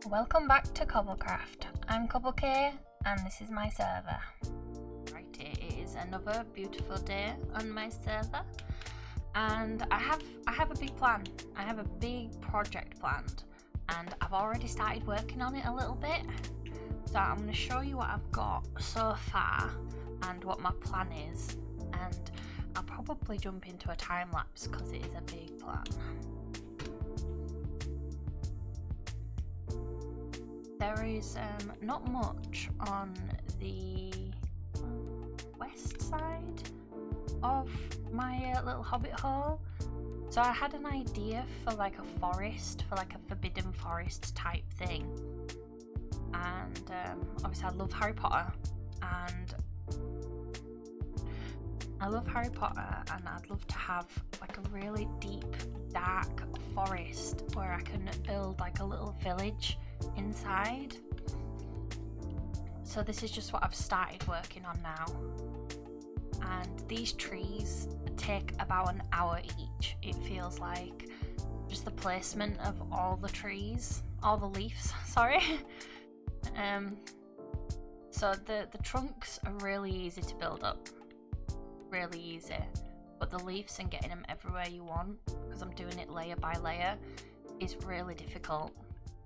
Welcome back to Cobblecraft. I'm CobbleK and this is my server. Right, it is another beautiful day on my server and I have a big plan. I have a big project planned and I've already started working on it a little bit. So I'm going to show you what I've got so far and what my plan is, and I'll probably jump into a time lapse because it is a big plan. There is not much on the west side of my little hobbit hole, so I had an idea for like a forest, for like a forbidden forest type thing. And obviously I love Harry Potter and I'd love to have like a really deep dark forest where I can build like a little village inside. So this is just what I've started working on now, and these trees take about an hour each. It feels like just the placement of all the trees, all the leaves, sorry. So the trunks are really easy to build up, really easy, but the leaves and getting them everywhere you want, because I'm doing it layer by layer, is really difficult.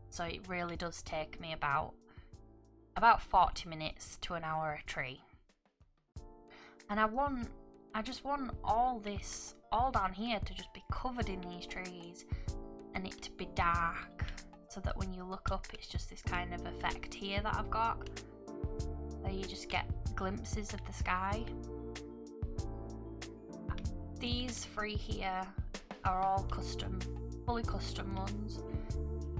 So it really does take me about 40 minutes to an hour a tree. And I just want all this, all down here, to just be covered in these trees and it to be dark, so that when you look up it's just this kind of effect here that I've got, where you just get glimpses of the sky. These three here are all custom, fully custom ones.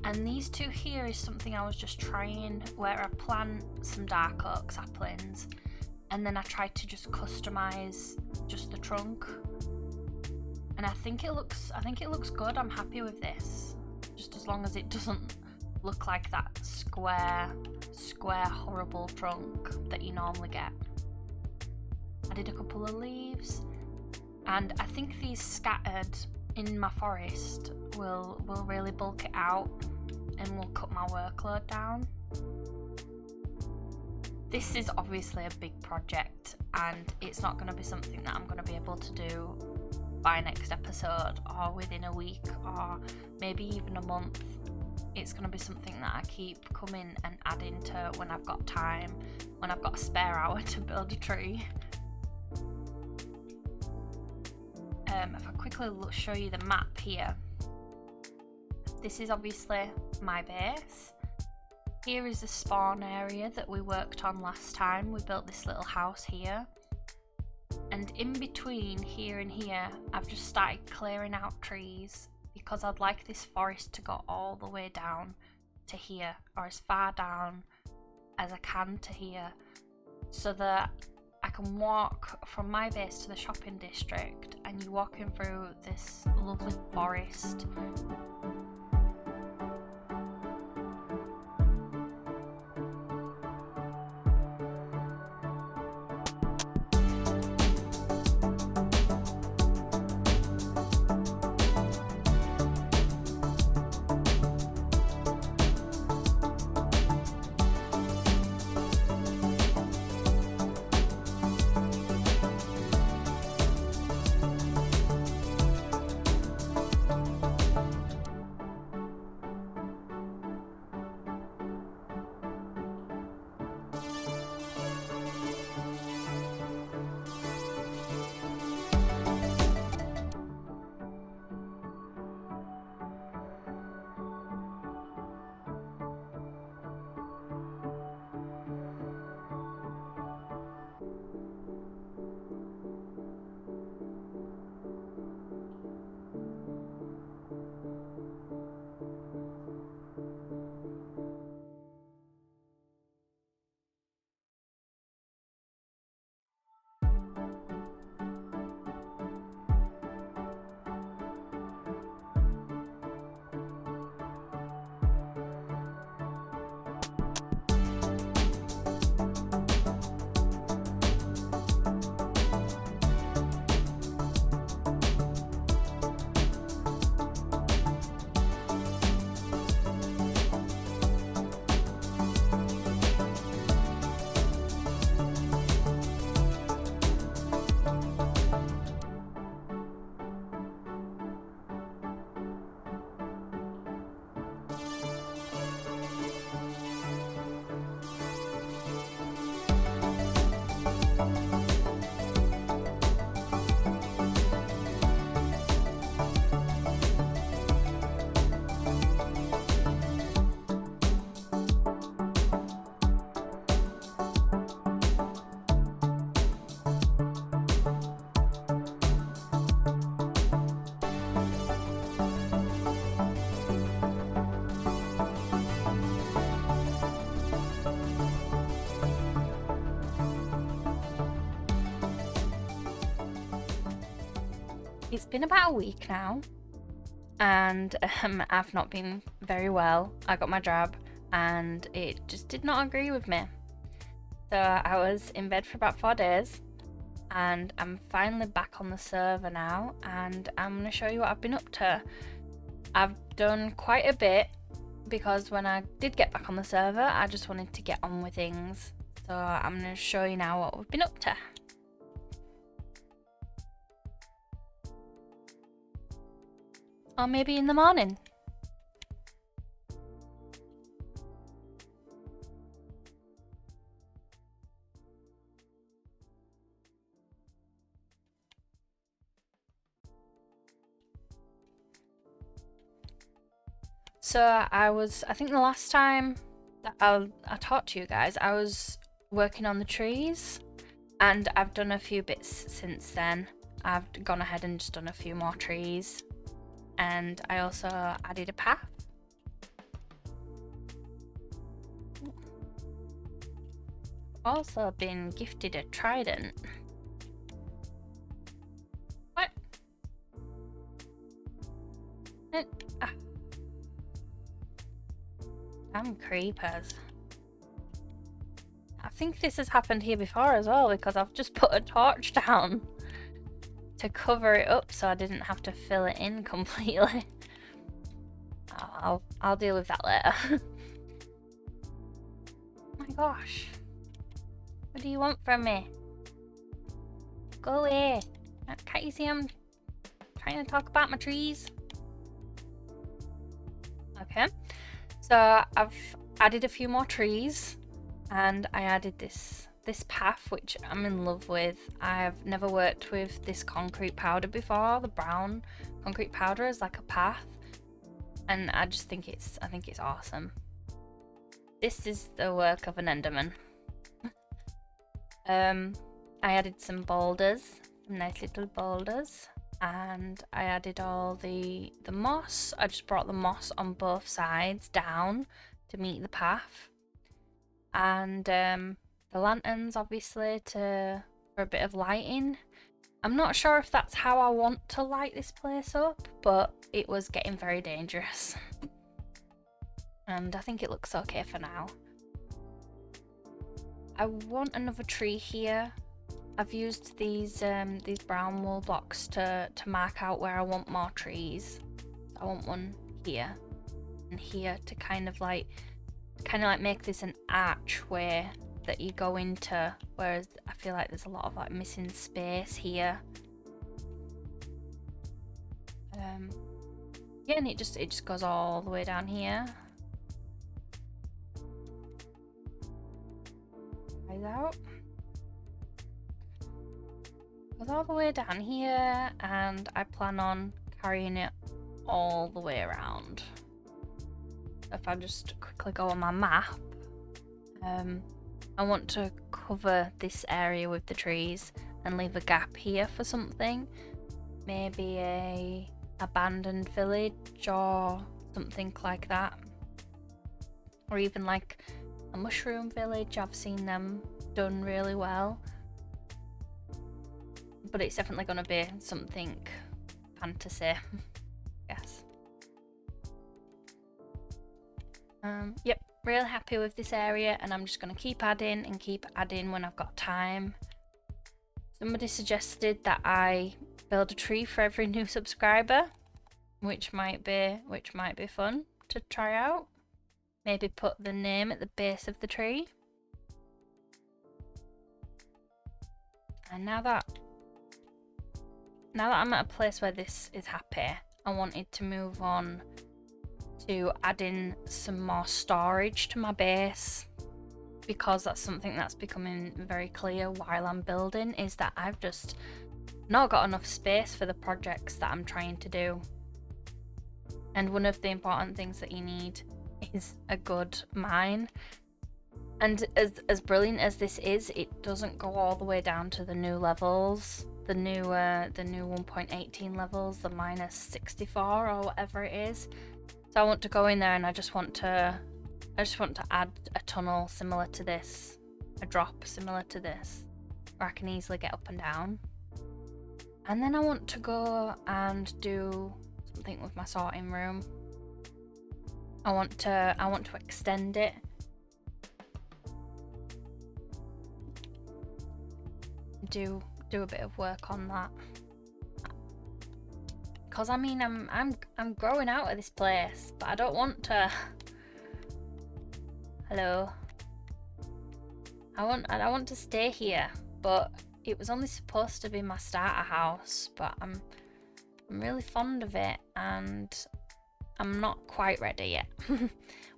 And these two here is something I was just trying, where I plant some dark oak saplings and then I tried to just customize just the trunk. And I think it looks good. I'm happy with this, just as long as it doesn't look like that square horrible trunk that you normally get. I did a couple of leaves, and I think these scattered in my forest will really bulk it out and will cut my workload down. This is obviously a big project and it's not going to be something that I'm going to be able to do by next episode or within a week or maybe even a month. It's going to be something that I keep coming and adding to when I've got time, when I've got a spare hour to build a tree. If I quickly show you the map here, this is obviously my base. Here is the spawn area that we worked on last time. We built this little house here, and in between here and here I've just started clearing out trees because I'd like this forest to go all the way down to here, or as far down as I can to here, so that I can walk from my base to the shopping district and you're walking through this lovely forest. It's been about a week now, and I've not been very well. I got my jab, and it just did not agree with me. So I was in bed for about 4 days, and I'm finally back on the server now, and I'm going to show you what I've been up to. I've done quite a bit, because when I did get back on the server, I just wanted to get on with things. So I'm going to show you now what we've been up to. Or maybe in the morning. So I think the last time that I talked to you guys, I was working on the trees, and I've done a few bits since then. I've gone ahead and just done a few more trees, and I also added a path. Also been gifted a trident. What? Damn creepers. I think this has happened here before as well, because I've just put a torch down to cover it up so I didn't have to fill it in completely. I'll deal with that later. Oh my gosh. What do you want from me? Go away. Can't you see I'm trying to talk about my trees? Okay. So I've added a few more trees, and I added this path, which I'm in love with. I've never worked with this concrete powder before, the brown concrete powder as like a path, and I just think it's awesome. This is the work of an Enderman. I added some boulders, some nice little boulders, and I added all the moss. I just brought the moss on both sides down to meet the path, and the lanterns obviously for a bit of lighting. I'm not sure if that's how I want to light this place up, but it was getting very dangerous. And I think it looks okay for now. I want another tree here. I've used these brown wool blocks to mark out where I want more trees. I want one here and here to kind of like make this an archway that you go into, whereas I feel like there's a lot of like missing space here. Yeah, and it just goes all the way down here. Eyes out. Goes all the way down here, and I plan on carrying it all the way around. If I just quickly go on my map, I want to cover this area with the trees and leave a gap here for something. Maybe a abandoned village or something like that. Or even like a mushroom village. I've seen them done really well. But it's definitely going to be something fantasy, yes. Yep, really happy with this area, and I'm just going to keep adding when I've got time. Somebody suggested that I build a tree for every new subscriber, which might be fun to try out. Maybe put the name at the base of the tree. And now that I'm at a place where this is happy, I wanted to move on to adding some more storage to my base, because that's something that's becoming very clear while I'm building, is that I've just not got enough space for the projects that I'm trying to do. And one of the important things that you need is a good mine. And as brilliant as this is, it doesn't go all the way down to the new levels, the new 1.18 levels, the minus 64 or whatever it is. So I want to go in there, and I just want to add a tunnel similar to this, a drop similar to this, where I can easily get up and down. And then I want to go and do something with my sorting room. I want to extend it. Do a bit of work on that. Because I mean I'm growing out of this place, but I don't want to. Hello. I want to stay here, but it was only supposed to be my starter house, but I'm really fond of it and I'm not quite ready yet.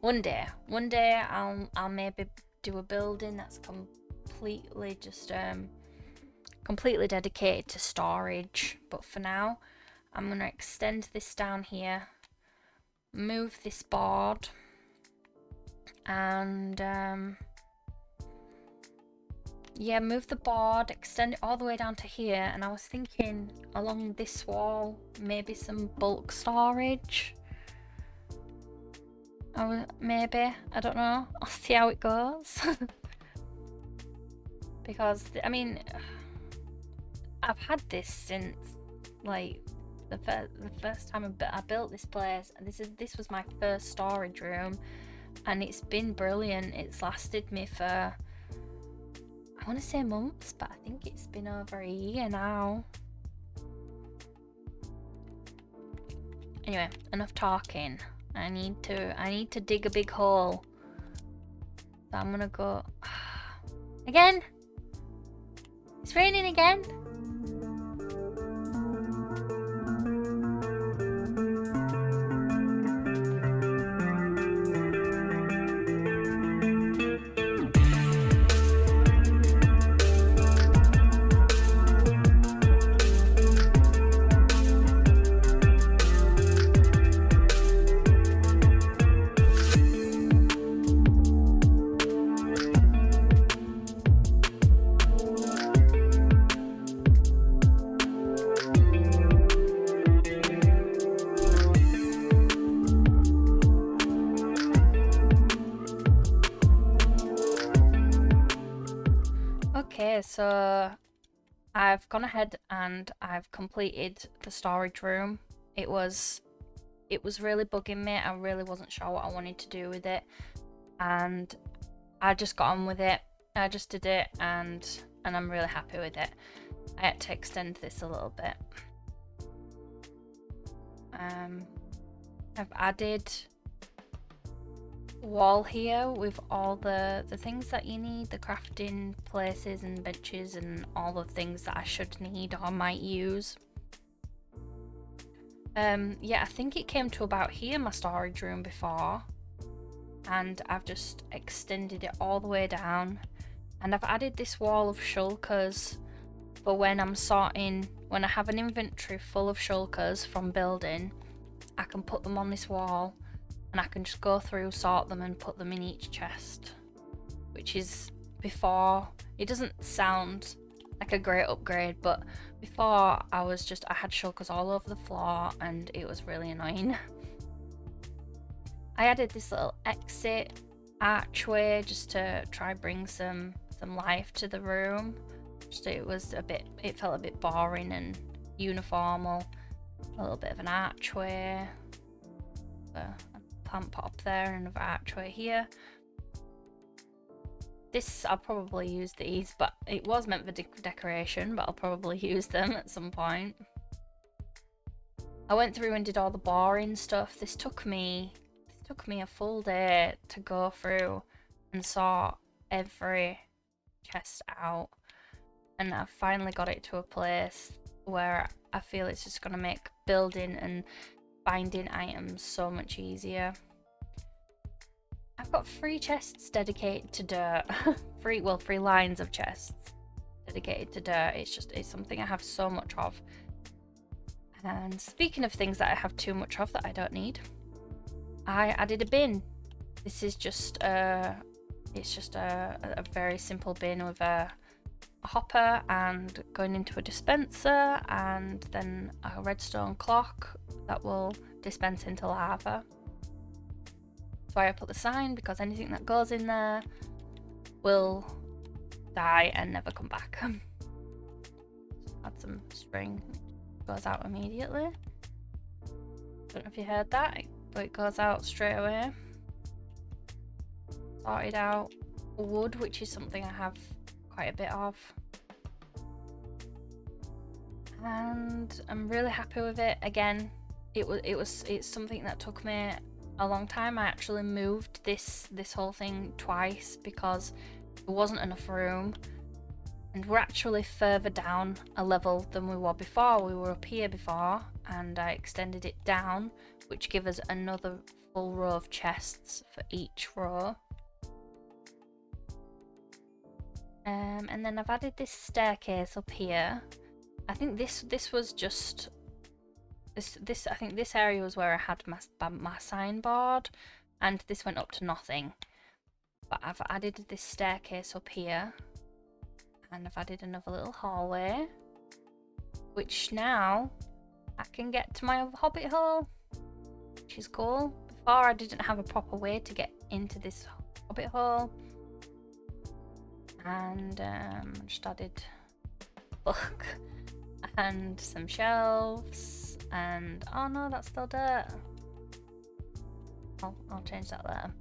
One day I'll maybe do a building that's completely just completely dedicated to storage, but for now I'm gonna extend this down here, move this board, and yeah, move the board, extend it all the way down to here. And I was thinking along this wall maybe some bulk storage. Maybe, I don't know, I'll see how it goes. Because I mean, I've had this since like the first time I built this place. This was my first storage room, and it's been brilliant. It's lasted me for, I want to say months, but I think it's been over a year now. Anyway, enough talking. I need to dig a big hole. So I'm gonna go again. It's raining again. Okay, so I've gone ahead and I've completed the storage room. It was really bugging me. I really wasn't sure what I wanted to do with it, and I just got on with it. I just did it, and I'm really happy with it. I had to extend this a little bit. I've added wall here with all the things that you need, the crafting places and benches and all the things that I should need or might use. Yeah, I think it came to about here, my storage room before, and I've just extended it all the way down, and I've added this wall of shulkers for when I'm sorting. When I have an inventory full of shulkers from building, I can put them on this wall and I can just go through, sort them and put them in each chest, which is, before, it doesn't sound like a great upgrade, but before I had shulkers all over the floor and it was really annoying. I added this little exit archway just to try bring some life to the room. It felt a bit boring and uniformal. A little bit of an archway, a plant pot up there, and another archway here. This, I'll probably use these, but it was meant for decoration, but I'll probably use them at some point. I went through and did all the boring stuff. This took me a full day to go through and sort every chest out, and I've finally got it to a place where I feel it's just going to make building and finding items so much easier. I've got 3 chests dedicated to dirt. 3 lines of chests dedicated to dirt. It's something I have so much of. And speaking of things that I have too much of that I don't need, I added a bin. This is just a very simple bin with a hopper and going into a dispenser, and then a redstone clock that will dispense into lava. That's why I put the sign, because anything that goes in there will die and never come back. add some string. Goes out immediately. Don't know if you heard that, but it goes out straight away. Sorted out wood, which is something I have quite a bit of. And I'm really happy with it. Again, it's something that took me a long time. I actually moved this whole thing twice because there wasn't enough room, and we're actually further down a level than we were before. We were up here before, and I extended it down, which gives us another full row of chests for each row. And then I've added this staircase up here. I think this was just this. I think this area was where I had my signboard, and this went up to nothing. But I've added this staircase up here, and I've added another little hallway, which now I can get to my hobbit hole, which is cool. Before I didn't have a proper way to get into this hobbit hole, and just added a book and some shelves, and oh no, that's still dirt. I'll change that there.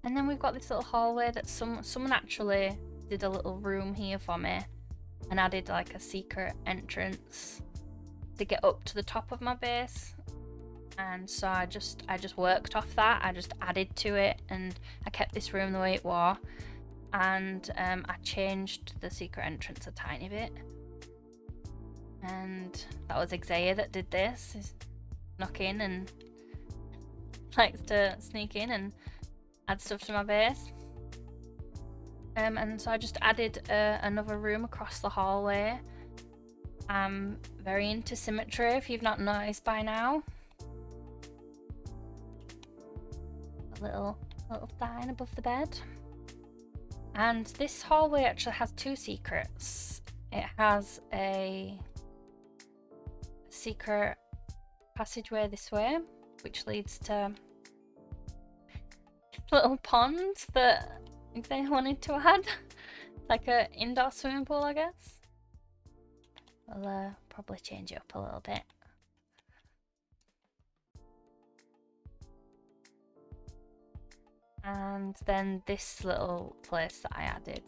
And then we've got this little hallway that someone actually did a little room here for me and added like a secret entrance to get up to the top of my base. And so I just worked off that. I just added to it, and I kept this room the way it was, and I changed the secret entrance a tiny bit. And that was Xavier that did this. He snuck in and likes to sneak in and add stuff to my base. And so I just added another room across the hallway. I'm very into symmetry, if you've not noticed by now. A little sign above the bed. And this hallway actually has two secrets. It has a secret passageway this way, which leads to a little pond that they wanted to add. It's like an indoor swimming pool, I guess. I'll probably change it up a little bit. And then this little place that I added.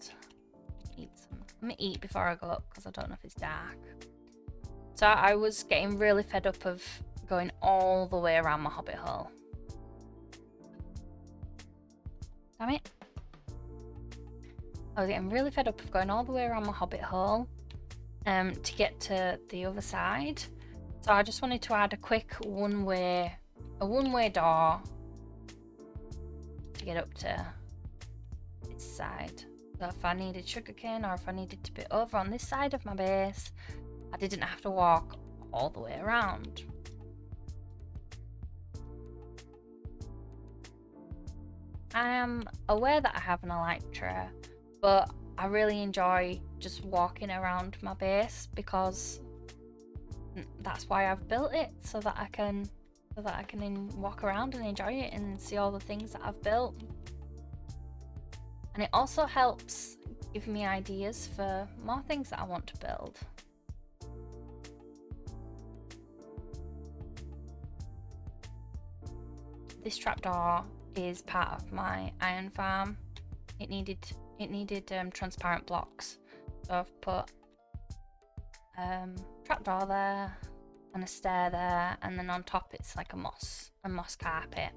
I'm gonna eat before I go up because I don't know if it's dark. So I was getting really fed up of going all the way around my hobbit hole. Damn it. I was getting really fed up of going all the way around my hobbit hole to get to the other side. So I just wanted to add a quick one-way door to get up to this side. So if I needed sugarcane, or if I needed to be over on this side of my base, I didn't have to walk all the way around. I am aware that I have an Elytra, but I really enjoy just walking around my base because that's why I've built it, so that I can walk around and enjoy it and see all the things that I've built. And it also helps give me ideas for more things that I want to build. This trapdoor is part of my iron farm. It needed transparent blocks, so I've put trapdoor there and a stair there, and then on top it's like a moss carpet.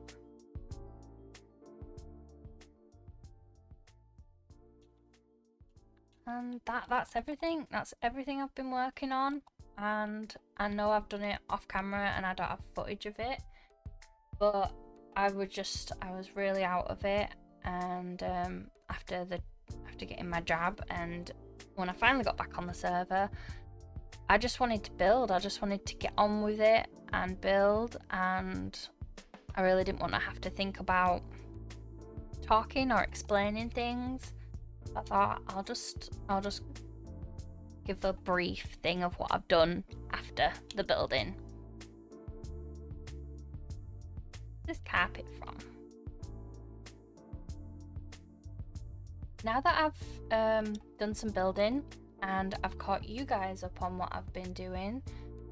And that's everything. That's everything I've been working on, and I know I've done it off camera and I don't have footage of it, but I was really out of it, and after getting my jab, and when I finally got back on the server, I just wanted to build. I just wanted to get on with it and build, and I really didn't want to have to think about talking or explaining things. I thought I'll just give a brief thing of what I've done after the building. This carpet from. Now that I've done some building, and I've caught you guys up on what I've been doing,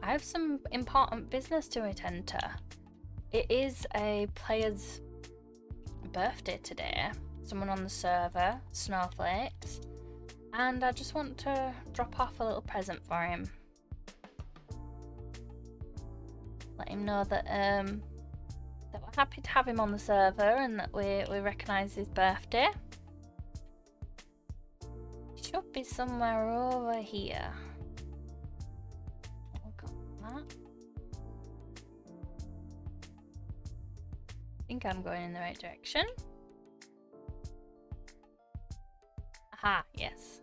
I have some important business to attend to. It is a player's birthday today, someone on the server, Snowflakes, and I just want to drop off a little present for him. Let him know that that we're happy to have him on the server and that we recognise his birthday. He should be somewhere over here. Look at that. I think I'm going in the right direction. Aha, yes.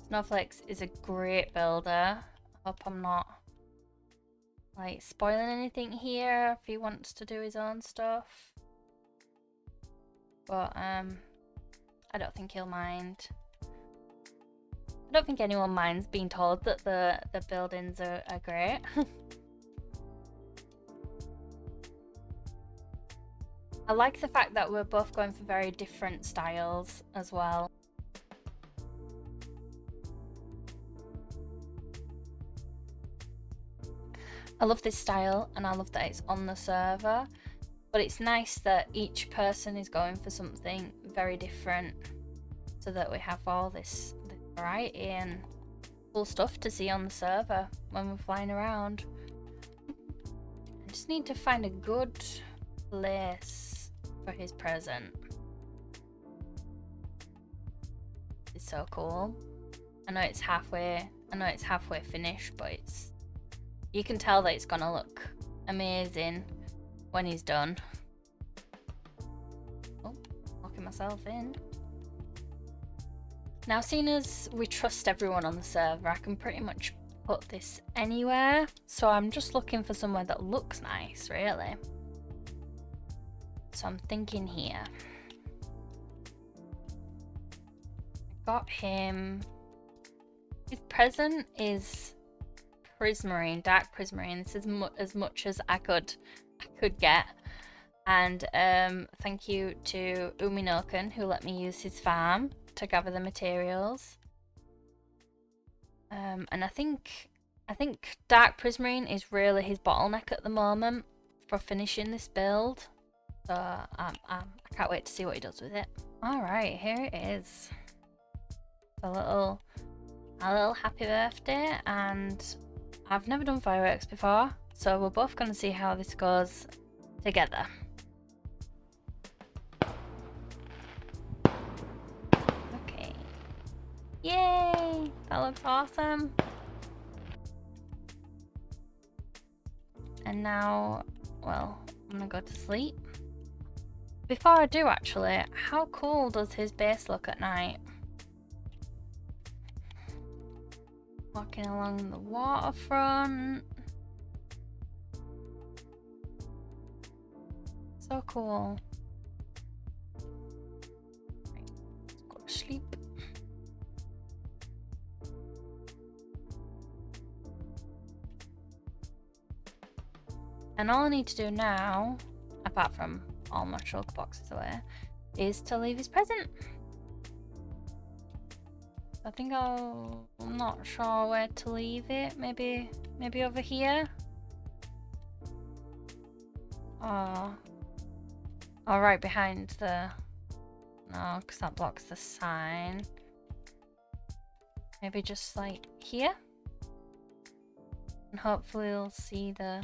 Snowflakes is a great builder. I hope I'm not like spoiling anything here if he wants to do his own stuff. But I don't think he'll mind. I don't think anyone minds being told that the buildings are great. I like the fact that we're both going for very different styles as well. I love this style and I love that it's on the server, but it's nice that each person is going for something very different so that we have all this variety and cool stuff to see on the server when we're flying around. I just need to find a good place for his present. It's so cool. I know it's halfway finished, but you can tell that it's gonna look amazing when he's done. Oh, locking myself in. Now, seeing as we trust everyone on the server, I can pretty much put this anywhere. So I'm just looking for somewhere that looks nice, really. So I'm thinking here. I got him. His present is prismarine, dark prismarine. This is as much as I could get. And thank you to Uminoken who let me use his farm to gather the materials. And I think dark prismarine is really his bottleneck at the moment for finishing this build. So I can't wait to see what he does with it. All right, here it is. A little happy birthday, and I've never done fireworks before, so we're both going to see how this goes together. Okay. Yay! That looks awesome. And now, well, I'm going to go to sleep. Before I do, actually, how cool does his base look at night? Walking along the waterfront. So cool. Right, let's go to sleep. And all I need to do now, apart from all my shulker boxes away, is to leave his present. I think I'm not sure where to leave it. Maybe over here. Oh, right behind the. No, because that blocks the sign. Maybe just like here, and hopefully he'll see the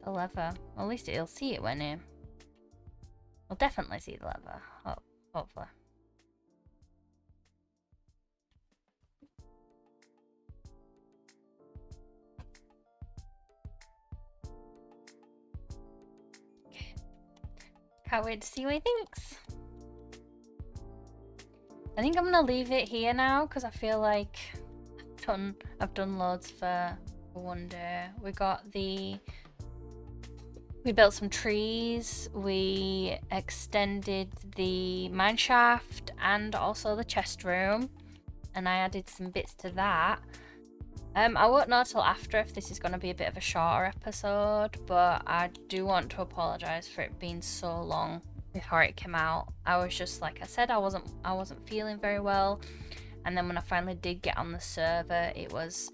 lever. Well, at least he'll see it when he. He'll definitely see the lever. Hopefully. Can't wait to see what he thinks. I think I'm gonna leave it here now because I feel like I've done loads for one day. We built some trees, we extended the mine shaft and also the chest room, and I added some bits to that. I won't know till after if this is going to be a bit of a shorter episode, but I do want to apologise for it being so long before it came out. I was just, like I said, I wasn't feeling very well, and then when I finally did get on the server, it was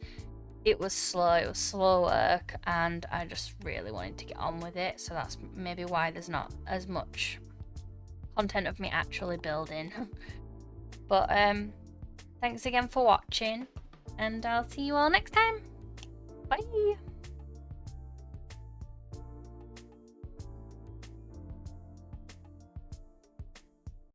slow work, and I just really wanted to get on with it. So that's maybe why there's not as much content of me actually building. But thanks again for watching, and I'll see you all next time. Bye.